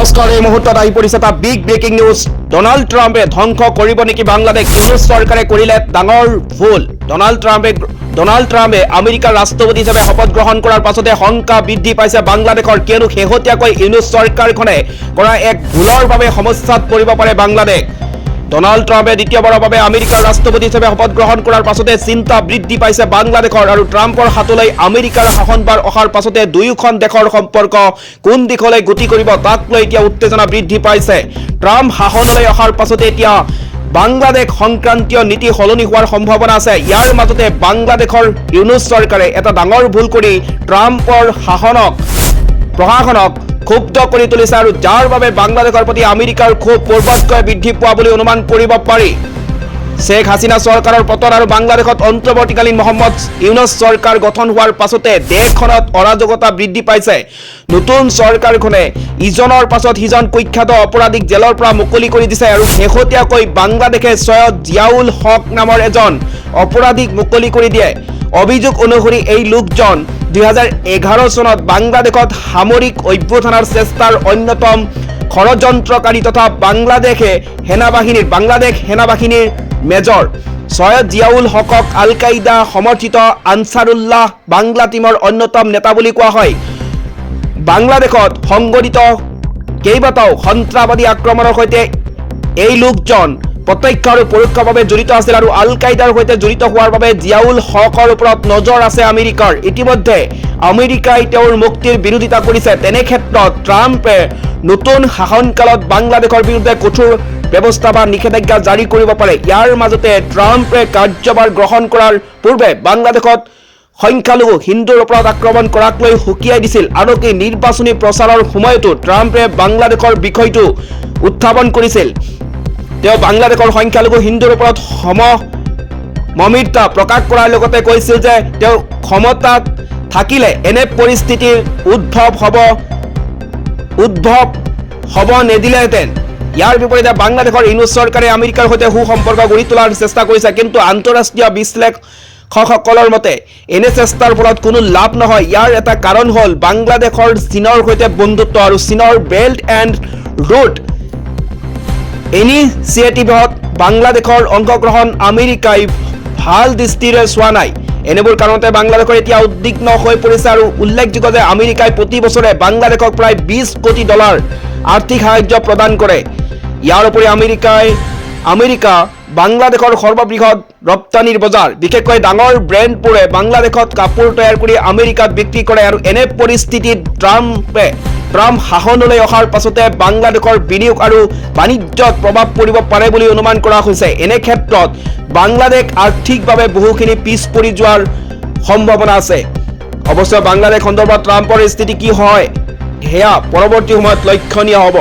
নমস্কাৰ এই মুহূৰ্তত আহি পৰিছে এটা বিগ ব্ৰেকিং নিউজ ডোনাল্ড ট্ৰাম্পে ধ্বংস কৰিব নেকি বাংলাদেশ ইউনুছ চৰকাৰে কৰিলে ডাঙৰ ভুল ডোনাল্ড ট্ৰাম্পে আমেৰিকাৰ ৰাষ্ট্ৰপতি হিচাপে শপত গ্ৰহণ কৰাৰ পাছতে শংকা বৃদ্ধি পাইছে বাংলাদেশৰ কিয়নো শেহতীয়াকৈ ইউনুছ চৰকাৰখনে কৰা এক ভুলৰ বাবে সমস্যাত পৰিব পাৰে বাংলাদেশ ডোনাল্ড ট্ৰাম্পে দ্বিতীয়বাৰৰ বাবে আমেৰিকাৰ ৰাষ্ট্ৰপতি হিচাপে শপত গ্ৰহণ কৰাৰ পাছতে চিন্তা বৃদ্ধি পাইছে বাংলাদেশৰ আৰু ট্ৰাম্পৰ হাতলৈ আমেৰিকাৰ শাসনভাৰ অহাৰ পাছতে দুয়োখন দেশৰ সম্পৰ্ক কোন দিশলৈ গতি কৰিব তাক লৈ এতিয়া উত্তেজনা বৃদ্ধি পাইছে ট্ৰাম্প শাসনলৈ অহাৰ পাছতে এতিয়া বাংলাদেশ সংক্ৰান্তীয় নীতি সলনি হোৱাৰ সম্ভাৱনা আছে ইয়াৰ মাজতে বাংলাদেশৰ ইউনুছ চৰকাৰে এটা ডাঙৰ ভুল কৰি ট্ৰাম্পৰ প্ৰশাসনক ক্ষুব্ধ কৰি তুলিছে আৰু যাৰ বাবে বাংলাদেশৰ প্ৰতি আমেৰিকাৰ ক্ষোভ পূৰ্বতকৈ বৃদ্ধি পোৱা বুলি অনুমান কৰিব পাৰি শেখ হাছিনা চৰকাৰৰ পতন আৰু বাংলাদেশত অন্তৰ্বৰ্তীকালীন মহম্মদ ইউনুছ চৰকাৰ গঠন হোৱাৰ পাছতে দেশখনত অৰাজকতা বৃদ্ধি পাইছে নতুন চৰকাৰখনে ইজনৰ পাছত সিজন কুখ্যাত অপৰাধীক জেলৰ পৰা মুকলি কৰি দিছে আৰু শেহতীয়াকৈ বাংলাদেশে সৈয়দ জিয়াউল হক নামৰ এজন অপৰাধীক মুকলি কৰি দিয়ে অভিযোগ অনুসৰি এই লোকজন 2011 চনত বাংলাদেশত সামৰিক অভ্যুত্থানৰ চেষ্টাৰ অন্যতম ষড়যন্ত্ৰকাৰী তথা বাংলাদেশ সেনাবাহিনীৰ মেজৰ সৈয়দ জিয়াউল হকক আল কায়দা সমৰ্থিত আনসাৰুল্লাহ বাংলা টিমৰ অন্যতম নেতা বুলি কোৱা হয় বাংলাদেশত সংঘটিত কেইবাটাও সন্ত্ৰাসবাদী আক্ৰমণৰ সৈতে এই লোকজন প্ৰত্যক্ষ আৰু পৰোক্ষভাৱে জড়িত আছিল আৰু আল কায়দাৰ সৈতে জড়িত হোৱাৰ বাবে জিয়াউল হকৰ ওপৰত নজৰ আছে আমেৰিকাৰ ইতিমধ্যে আমেৰিকাই তেওঁৰ মুক্তিৰ বিৰোধিতা কৰিছে তেনে ক্ষেত্ৰত ট্ৰাম্পে নতুন শাসনকালত বাংলাদেশৰ বিৰুদ্ধে কঠোৰ ব্যৱস্থা বা নিষেধাজ্ঞা জাৰি কৰিব পাৰে ইয়াৰ মাজতে ট্ৰাম্পে কাৰ্যভাৰ গ্ৰহণ কৰাৰ পূৰ্বে বাংলাদেশত সংখ্যালঘু হিন্দুৰ ওপৰত আক্ৰমণ কৰাক লৈ হুকিয়াই দিছিল আনকি নিৰ্বাচনী প্ৰচাৰৰ সময়তো ট্ৰাম্পে বাংলাদেশৰ বিষয়টো উত্থাপন কৰিছিল তেওঁ বাংলাদেশৰ সংখ্যালঘু হিন্দুৰ ওপৰত সমমৰ্মিতা প্ৰকাশ কৰাৰ লগতে কৈছিল যে তেওঁ ক্ষমতাত থাকিলে এনে পৰিস্থিতিৰ উদ্ভৱ হ'ব নিদিলেহেঁতেন ইয়াৰ বিপৰীতে বাংলাদেশৰ ইউনুছ চৰকাৰে আমেৰিকাৰ সৈতে সুসম্পৰ্ক গঢ়ি তোলাৰ চেষ্টা কৰিছে কিন্তু আন্তঃৰাষ্ট্ৰীয় বিশ্লেষকসকলৰ মতে এনে চেষ্টাৰ ফলত কোনো লাভ নহয় ইয়াৰ এটা কাৰণ হ'ল বাংলাদেশৰ চীনৰ সৈতে বন্ধুত্ব আৰু চীনৰ বেল্ট এণ্ড ৰোড ইনিচিয়েটিভত বাংলাদেশৰ অংশগ্ৰহণ আমেৰিকাই ভাল দৃষ্টিৰে চোৱা নাই এনেবোৰ কাৰণতে বাংলাদেশৰ এতিয়া উদ্বিগ্ন হৈ পৰিছে আৰু উল্লেখযোগ্য যে আমেৰিকাই প্ৰতি বছৰে বাংলাদেশক প্ৰায় $20 কোটি আৰ্থিক সাহায্য প্ৰদান কৰে ইয়াৰ উপৰি আমেৰিকা বাংলাদেশৰ সৰ্ববৃহৎ ৰপ্তানিৰ বজাৰ বিশেষকৈ ডাঙৰ ব্ৰেণ্ডবোৰে বাংলাদেশত কাপোৰ তৈয়াৰ কৰি আমেৰিকাত বিক্ৰী কৰে আৰু এনে পৰিস্থিতিত ট্ৰাম্প শাসনলৈ অহাৰ পাছতে বাংলাদেশৰ বিনিয়োগ আৰু বাণিজ্যত প্ৰভাৱ পৰিব পাৰে বুলি অনুমান কৰা হৈছে এনে ক্ষেত্ৰত বাংলাদেশ আৰ্থিকভাৱে বহুখিনি পিছ পৰি যোৱাৰ সম্ভাৱনা আছে অৱশ্যে বাংলাদেশ সন্দৰ্ভত ট্ৰাম্পৰ স্থিতি কি হয় সেয়া পৰৱৰ্তী সময়ত লক্ষণীয় হ'ব